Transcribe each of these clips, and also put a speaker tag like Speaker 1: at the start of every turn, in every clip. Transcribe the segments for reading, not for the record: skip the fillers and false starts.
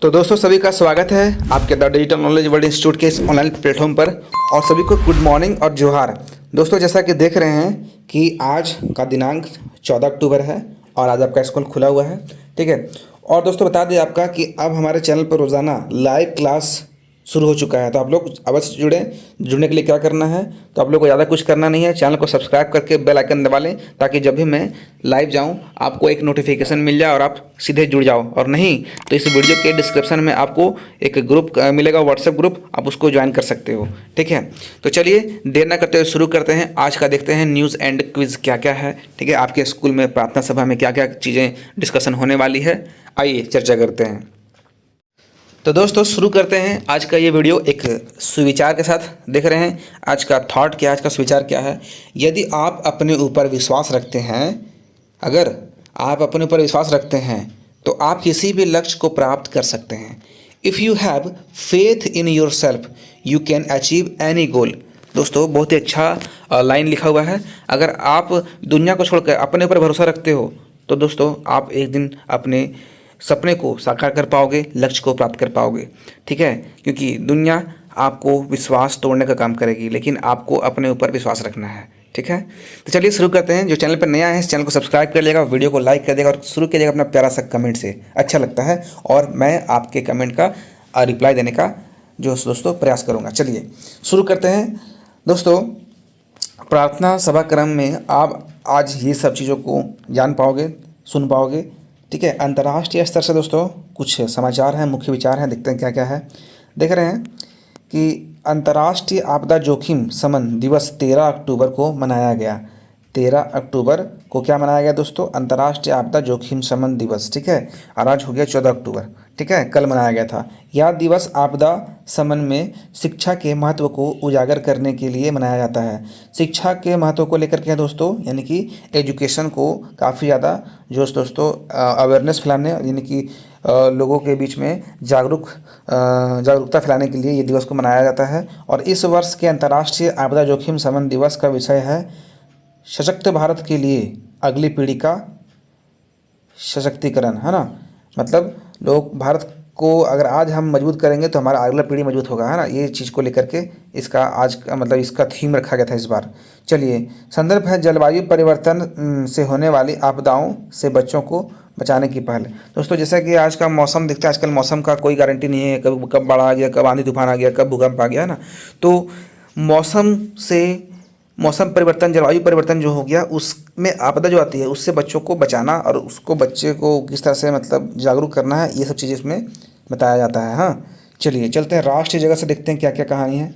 Speaker 1: तो दोस्तों सभी का स्वागत है आपके the digital knowledge world institute के इस ऑनलाइन प्लेटफॉर्म पर और सभी को गुड मॉर्निंग और जोहार। दोस्तों जैसा कि देख रहे हैं कि आज का दिनांक 14 अक्टूबर है और आज आपका स्कूल खुला हुआ है, ठीक है। और दोस्तों बता दें आपका कि अब हमारे चैनल पर रोज़ाना लाइव क्लास शुरू हो चुका है, तो आप लोग अवश्य जुड़ने के लिए क्या करना है, तो आप लोग को ज़्यादा कुछ करना नहीं है, चैनल को सब्सक्राइब करके बेल आइकन दबा लें ताकि जब भी मैं लाइव जाऊं आपको एक नोटिफिकेशन मिल जाए और आप सीधे जुड़ जाओ। और नहीं तो इस वीडियो के डिस्क्रिप्शन में आपको एक ग्रुप मिलेगा, व्हाट्सएप ग्रुप, आप उसको ज्वाइन कर सकते हो, ठीक है। तो चलिए देर ना करते हुए शुरू करते हैं। आज का देखते हैं न्यूज़ एंड क्विज़ क्या क्या है, ठीक है। आपके स्कूल में प्रार्थना सभा में क्या क्या चीज़ें डिस्कशन होने वाली है, आइए चर्चा करते हैं। तो दोस्तों शुरू करते हैं आज का ये वीडियो एक सुविचार के साथ। देख रहे हैं आज का थॉट क्या, आज का सुविचार क्या है। यदि आप अपने ऊपर विश्वास रखते हैं, अगर आप अपने ऊपर विश्वास रखते हैं तो आप किसी भी लक्ष्य को प्राप्त कर सकते हैं। If you have faith in your self you can achieve any गोल। दोस्तों बहुत ही अच्छा लाइन लिखा हुआ है। अगर आप दुनिया को छोड़कर अपने ऊपर भरोसा रखते हो तो दोस्तों आप एक दिन अपने सपने को साकार कर पाओगे, लक्ष्य को प्राप्त कर पाओगे, ठीक है। क्योंकि दुनिया आपको विश्वास तोड़ने का काम करेगी, लेकिन आपको अपने ऊपर विश्वास रखना है, ठीक है। तो चलिए शुरू करते हैं। जो चैनल पर नया है इस चैनल को सब्सक्राइब कर लेगा, वीडियो को लाइक कर देगा और शुरू कीजिएगा अपना प्यारा सा कमेंट से, अच्छा लगता है और मैं आपके कमेंट का रिप्लाई देने का जो दोस्तों प्रयास करूँगा। चलिए शुरू करते हैं। दोस्तों प्रार्थना सभा क्रम में आप आज ये सब चीज़ों को जान पाओगे, सुन पाओगे, ठीक है। अंतर्राष्ट्रीय स्तर से दोस्तों कुछ समाचार हैं, मुख्य विचार हैं, देखते हैं क्या क्या है। देख रहे हैं कि अंतर्राष्ट्रीय आपदा जोखिम शमन दिवस 13 अक्टूबर को मनाया गया। 13 अक्टूबर को क्या मनाया गया दोस्तों? अंतर्राष्ट्रीय आपदा जोखिम शमन दिवस, ठीक है। और आज हो गया 14 अक्टूबर, ठीक है, कल मनाया गया था। यह दिवस आपदा शमन में शिक्षा के महत्व को उजागर करने के लिए मनाया जाता है। शिक्षा के महत्व को लेकर के दोस्तों, यानी कि एजुकेशन को काफ़ी ज़्यादा जो दोस्तों अवेयरनेस फैलाने, यानी कि लोगों के बीच में जागरूकता फैलाने के लिए ये दिवस को मनाया जाता है। और इस वर्ष के अंतर्राष्ट्रीय आपदा जोखिम शमन दिवस का विषय है सशक्त भारत के लिए अगली पीढ़ी का सशक्तिकरण, है ना। मतलब लोग भारत को अगर आज हम मजबूत करेंगे तो हमारा अगला पीढ़ी मजबूत होगा, है ना। ये चीज़ को लेकर के इसका आज का मतलब इसका थीम रखा गया था इस बार। चलिए संदर्भ है जलवायु परिवर्तन से होने वाली आपदाओं से बच्चों को बचाने की पहल। दोस्तों जैसा कि आज का मौसम दिखता है, आजकल मौसम का कोई गारंटी नहीं है, कब बाढ़ आ गया, कब आंधी तूफान आ गया, कब भूकंप आ गया, है ना। तो मौसम परिवर्तन, जलवायु परिवर्तन जो हो गया उसमें आपदा जो आती है उससे बच्चों को बचाना और उसको बच्चे को किस तरह से मतलब जागरूक करना है, ये सब चीज़ें इसमें बताया जाता है। हाँ चलिए चलते हैं राष्ट्रीय जगह से, देखते हैं क्या क्या कहानी है।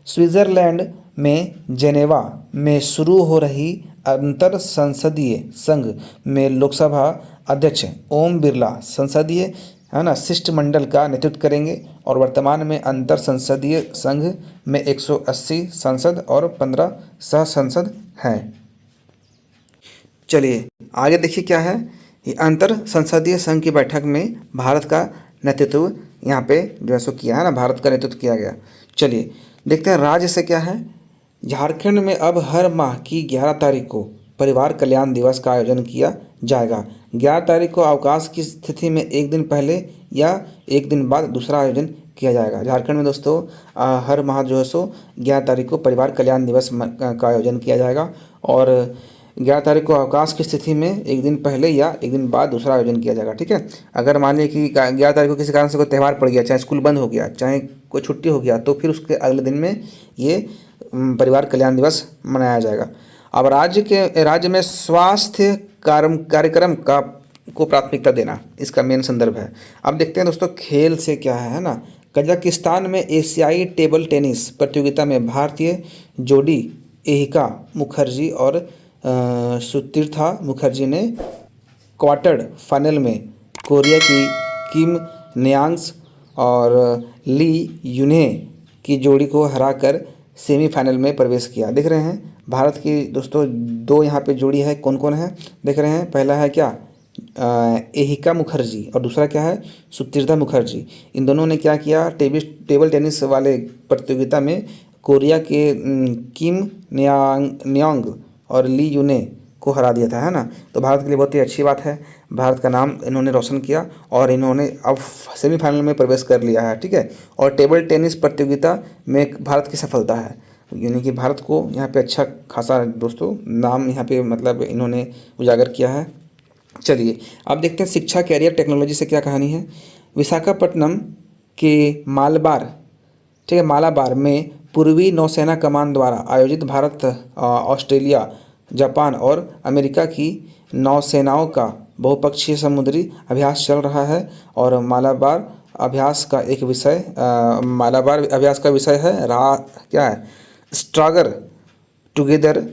Speaker 1: स्विट्ज़रलैंड में जेनेवा में शुरू हो रही अंतर संसदीय संघ में लोकसभा अध्यक्ष ओम बिरला संसदीय, है ना, शिष्टमंडल का नेतृत्व करेंगे और वर्तमान में अंतर संसदीय संघ में 180 सांसद और 15 सह सांसद हैं। चलिए आगे देखिए क्या है। ये अंतर संसदीय संघ की बैठक में भारत का नेतृत्व यहाँ पे जो है सो किया है ना, भारत का नेतृत्व किया गया। चलिए देखते हैं राज्य से क्या है। झारखंड में अब हर माह की 11 तारीख को परिवार कल्याण दिवस का आयोजन किया जाएगा। 11 तारीख को अवकाश की स्थिति में एक दिन पहले या एक दिन बाद दूसरा आयोजन किया जाएगा। झारखंड में दोस्तों हर माह जो है सो 11 तारीख को परिवार कल्याण दिवस का आयोजन किया जाएगा और 11 तारीख को अवकाश की स्थिति में एक दिन पहले या एक दिन बाद दूसरा आयोजन किया जाएगा, ठीक है। अगर मान लीजिए कि 11 तारीख को किसी कारण से कोई त्यौहार पड़ गया, चाहे स्कूल बंद हो गया, चाहे कोई छुट्टी हो गया, तो फिर उसके अगले दिन में ये परिवार कल्याण दिवस मनाया जाएगा। अब राज्य में स्वास्थ्य कार्यक्रम को प्राथमिकता देना इसका मेन संदर्भ है। अब देखते हैं दोस्तों खेल से क्या है ना। कजाकिस्तान में एशियाई टेबल टेनिस प्रतियोगिता में भारतीय जोड़ी एहिका मुखर्जी और सुतीर्था मुखर्जी ने क्वार्टर फाइनल में कोरिया की किम नियांग्स और ली यूने की जोड़ी को हराकर सेमीफाइनल में प्रवेश किया। देख रहे हैं भारत की दोस्तों दो यहाँ पे जोड़ी है, कौन कौन है देख रहे हैं। पहला है क्या एहिका मुखर्जी और दूसरा क्या है सुतीर्था मुखर्जी। इन दोनों ने क्या किया, टेबल टेनिस वाले प्रतियोगिता में कोरिया के किम नियांग और ली यूने को हरा दिया था, है ना। तो भारत के लिए बहुत ही अच्छी बात है, भारत का नाम इन्होंने रोशन किया और इन्होंने अब सेमीफाइनल में प्रवेश कर लिया है, ठीक है। और टेबल टेनिस प्रतियोगिता में भारत की सफलता है, यानी कि भारत को यहाँ पे अच्छा खासा दोस्तों नाम यहाँ पे मतलब इन्होंने उजागर किया है। चलिए अब देखते हैं शिक्षा कैरियर टेक्नोलॉजी से क्या कहानी है। विशाखापट्टनम के मालाबार, ठीक है, मालाबार में पूर्वी नौसेना कमान द्वारा आयोजित भारत, ऑस्ट्रेलिया, जापान और अमेरिका की नौसेनाओं का बहुपक्षीय समुद्री अभ्यास चल रहा है। और मालाबार अभ्यास का विषय है क्या है, स्ट्रगल टुगेदर।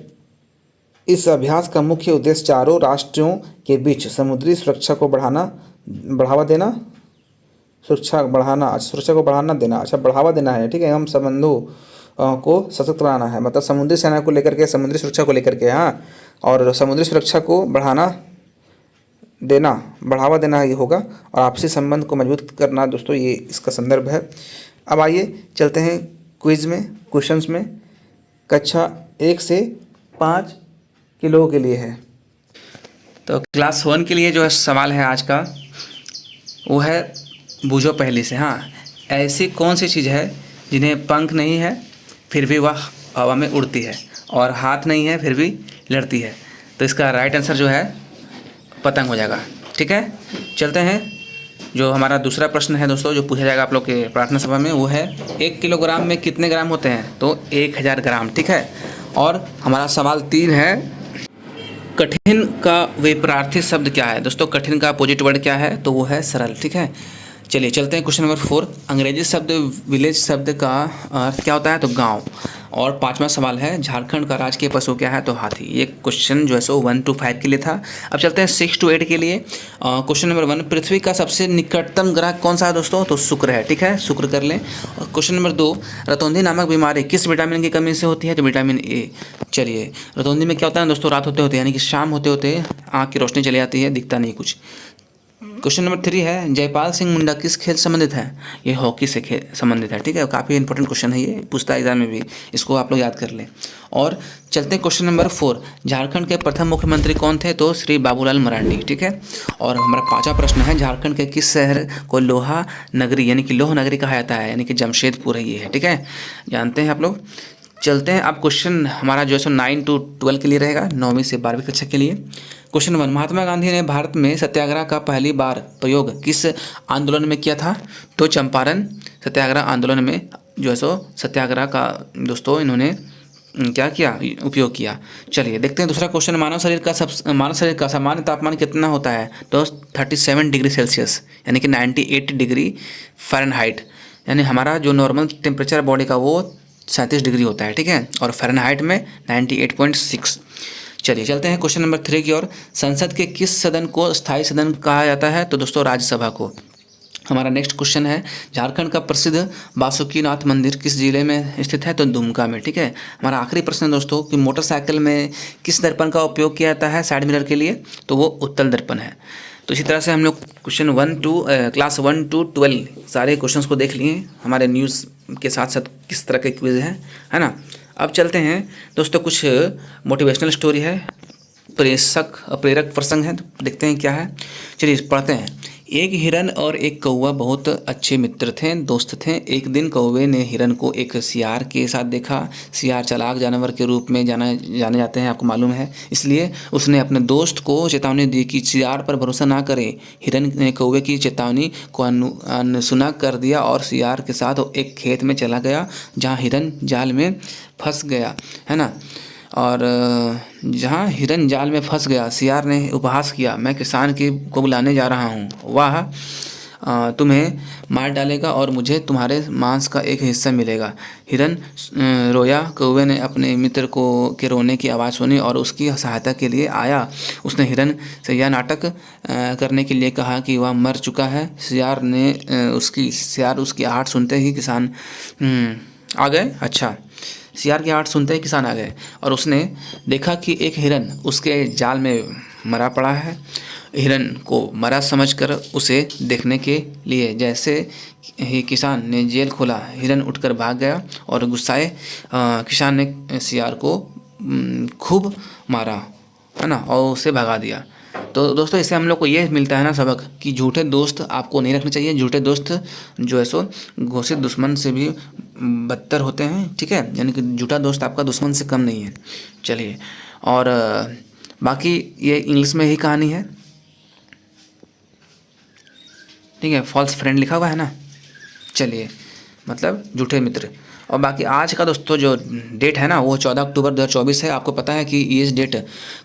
Speaker 1: इस अभ्यास का मुख्य उद्देश्य चारों राष्ट्रों के बीच समुद्री सुरक्षा को बढ़ावा देना है, ठीक है, एवं संबंधों को सशक्त बनाना है, मतलब समुद्री सेना को लेकर के, समुद्री सुरक्षा को लेकर के, हाँ, और समुद्री सुरक्षा को बढ़ावा देना ये होगा, और आपसी संबंध को मजबूत करना दोस्तों, ये इसका संदर्भ है। अब आइए चलते हैं क्विज में, क्वेश्चंस में। कक्षा 1 से 5 के लोगों के लिए है। तो क्लास 1 के लिए जो है सवाल है आज का, वो है बूझो पहले से। हाँ, ऐसी कौन सी चीज़ है जिन्हें पंख नहीं है फिर भी वह हवा में उड़ती है, और हाथ नहीं है फिर भी लड़ती है? तो इसका राइट आंसर जो है पतंग हो जाएगा, ठीक है। चलते हैं, जो हमारा दूसरा प्रश्न है दोस्तों, जो पूछा जाएगा आप लोग के प्रार्थना सभा में, वो है 1 किलोग्राम में कितने ग्राम होते हैं? तो 1000 ग्राम, ठीक है। और हमारा सवाल 3 है, कठिन का विपरीत शब्द क्या है? दोस्तों कठिन का अपोजिट वर्ड क्या है? तो वो है सरल, ठीक है। चलिए चलते हैं क्वेश्चन नंबर 4। अंग्रेजी शब्द विलेज शब्द का अर्थ क्या होता है? तो गांव। और 5वां सवाल है, झारखंड का राजकीय पशु क्या है? तो हाथी। ये क्वेश्चन जो है सो 1 to 5 के लिए था। अब चलते हैं 6 to 8 के लिए। क्वेश्चन नंबर 1, पृथ्वी का सबसे निकटतम ग्रह कौन सा है दोस्तों? तो शुक्र है, ठीक है, शुक्र कर लें। क्वेश्चन नंबर 2, रतौंधी नामक बीमारी किस विटामिन की कमी से होती है? तो विटामिन ए। चलिए, रतौंधी में क्या होता है दोस्तों? रात होते होते यानी कि शाम होते होते आँख की रोशनी चली जाती है, दिखता नहीं कुछ। क्वेश्चन नंबर 3 है, जयपाल सिंह मुंडा किस खेल से संबंधित है? ये हॉकी से संबंधित है, ठीक है। काफ़ी इंपॉर्टेंट क्वेश्चन है, ये पूछता है एग्जाम में भी, इसको आप लोग याद कर लें। और चलते हैं क्वेश्चन नंबर 4, झारखंड के प्रथम मुख्यमंत्री कौन थे? तो श्री बाबूलाल मरांडी, ठीक है। और हमारा 5वां प्रश्न है, झारखंड के किस शहर को लोहा नगरी यानी कि लोह नगरी कहा जाता है? यानी कि जमशेदपुर है ये है, ठीक है, जानते हैं आप लोग। चलते हैं अब क्वेश्चन हमारा जो है सो 9 to 12 के लिए रहेगा, 9वीं से 12वीं कक्षा के लिए। क्वेश्चन 1, महात्मा गांधी ने भारत में सत्याग्रह का पहली बार प्रयोग किस आंदोलन में किया था? तो चंपारण सत्याग्रह आंदोलन में जो है सो सत्याग्रह का दोस्तों इन्होंने क्या किया? उपयोग किया। चलिए देखते हैं दूसरा क्वेश्चन, मानव शरीर का सामान्य तापमान कितना होता है? तो 37 डिग्री सेल्सियस यानी कि 98 डिग्री फ़ारेनहाइट, यानी हमारा जो नॉर्मल टेम्परेचर बॉडी का वो 37 डिग्री होता है, ठीक है, और फ़ारेनहाइट में 98.6। चलिए चलते हैं क्वेश्चन नंबर 3 की ओर। संसद के किस सदन को स्थायी सदन कहा जाता है? तो दोस्तों राज्यसभा को। हमारा नेक्स्ट क्वेश्चन है, झारखंड का प्रसिद्ध बासुकीनाथ मंदिर किस जिले में स्थित है? तो दुमका में, ठीक है। हमारा आखिरी प्रश्न है दोस्तों कि मोटरसाइकिल में किस दर्पण का उपयोग किया जाता है साइड मिरर के लिए? तो वो उत्तल दर्पण है। तो इसी तरह से हम लोग क्वेश्चन क्लास 1 to 12 सारे क्वेश्चंस को देख लिए हमारे न्यूज़ के साथ साथ किस तरह के क्विज हैं, है ना। अब चलते हैं दोस्तों, कुछ मोटिवेशनल स्टोरी है, प्रेरक प्रसंग है, देखते हैं क्या है। चलिए पढ़ते हैं। एक हिरन और एक कौवा बहुत अच्छे मित्र थे, दोस्त थे। एक दिन कौवे ने हिरन को एक सियार के साथ देखा। सियार चालाक जानवर के रूप में जाने जाते हैं, आपको मालूम है, इसलिए उसने अपने दोस्त को चेतावनी दी कि सियार पर भरोसा ना करे। हिरन ने कौवे की चेतावनी को अनसुना कर दिया और सियार के साथ एक खेत में चला गया जहाँ हिरन जाल में फंस गया, है ना। और जहाँ हिरन जाल में फंस गया, सियार ने उपहास किया, मैं किसान को बुलाने जा रहा हूँ, वह तुम्हें मार डालेगा और मुझे तुम्हारे मांस का एक हिस्सा मिलेगा। हिरन रोया। कौवे ने अपने मित्र के रोने की आवाज़ सुनी और उसकी सहायता के लिए आया। उसने हिरन से यह नाटक करने के लिए कहा कि वह मर चुका है। सियार उसकी आहट सुनते ही किसान आ गए। अच्छा, सियार की आहट सुनते ही किसान आ गए और उसने देखा कि एक हिरन उसके जाल में मरा पड़ा है। हिरन को मरा समझकर उसे देखने के लिए जैसे ही किसान ने जेल खोला, हिरन उठकर भाग गया और गुस्साए किसान ने सियार को खूब मारा
Speaker 2: है ना, और उससे भगा दिया। तो दोस्तों इससे हम लोग को ये मिलता है ना सबक कि झूठे दोस्त आपको नहीं रखने चाहिए। झूठे दोस्त जो है सो घोषित दुश्मन से भी बदतर होते हैं, ठीक है। यानी कि झूठा दोस्त आपका दुश्मन से कम नहीं है। चलिए, और बाकी ये इंग्लिश में ही कहानी है, ठीक है। फॉल्स फ्रेंड लिखा हुआ है ना। चलिए, मतलब झूठे मित्र। और बाकी आज का दोस्तों जो डेट है ना वो 14 अक्टूबर 2024 है। आपको पता है कि इस डेट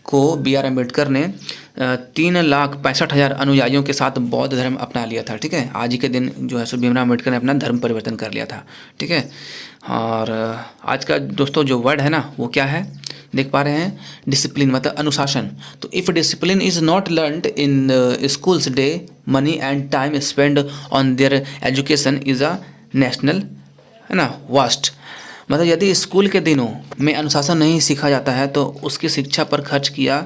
Speaker 2: को BR अम्बेडकर ने 3,65,000 अनुयायियों के साथ बौद्ध धर्म अपना लिया था, ठीक है। आज ही के दिन जो है सो भीमराव अम्बेडकर ने अपना धर्म परिवर्तन कर लिया था, ठीक है। और आज का दोस्तों जो वर्ड है ना वो क्या है, देख पा रहे हैं, डिसिप्लिन, मतलब अनुशासन। तो if discipline is not learned in schools day, money and time spend on their education is a national, है ना, वास्ट। मतलब यदि स्कूल के दिनों में अनुशासन नहीं सीखा जाता है तो उसकी शिक्षा पर खर्च किया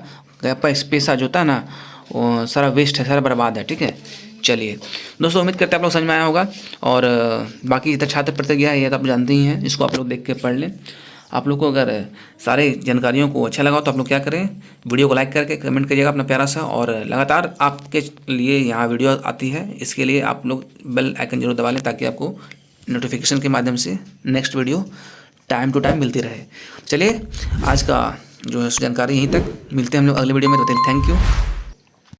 Speaker 2: गया पैसा जो होता है ना वो सारा वेस्ट है, सारा बर्बाद है, ठीक है। चलिए दोस्तों, उम्मीद करते हैं आप लोग समझ में आया होगा। और बाकी इधर छात्र प्रतिज्ञा है, ये तो आप जानते ही हैं, इसको आप लोग देख के पढ़ लें। आप लोग को अगर सारे जानकारियों को अच्छा लगा तो आप लोग क्या करें, वीडियो को लाइक करके कमेंट करिएगा अपना प्यारा सा। और लगातार आपके लिए यहाँ वीडियो आती है, इसके लिए आप लोग बेल आइकन जरूर दबा लें ताकि आपको नोटिफिकेशन के माध्यम से next video time to time मिलती रहे। चलिए, आज का जो है जानकारी यहीं तक, मिलते हैं हम लोग अगले वीडियो में। तो थैंक यू।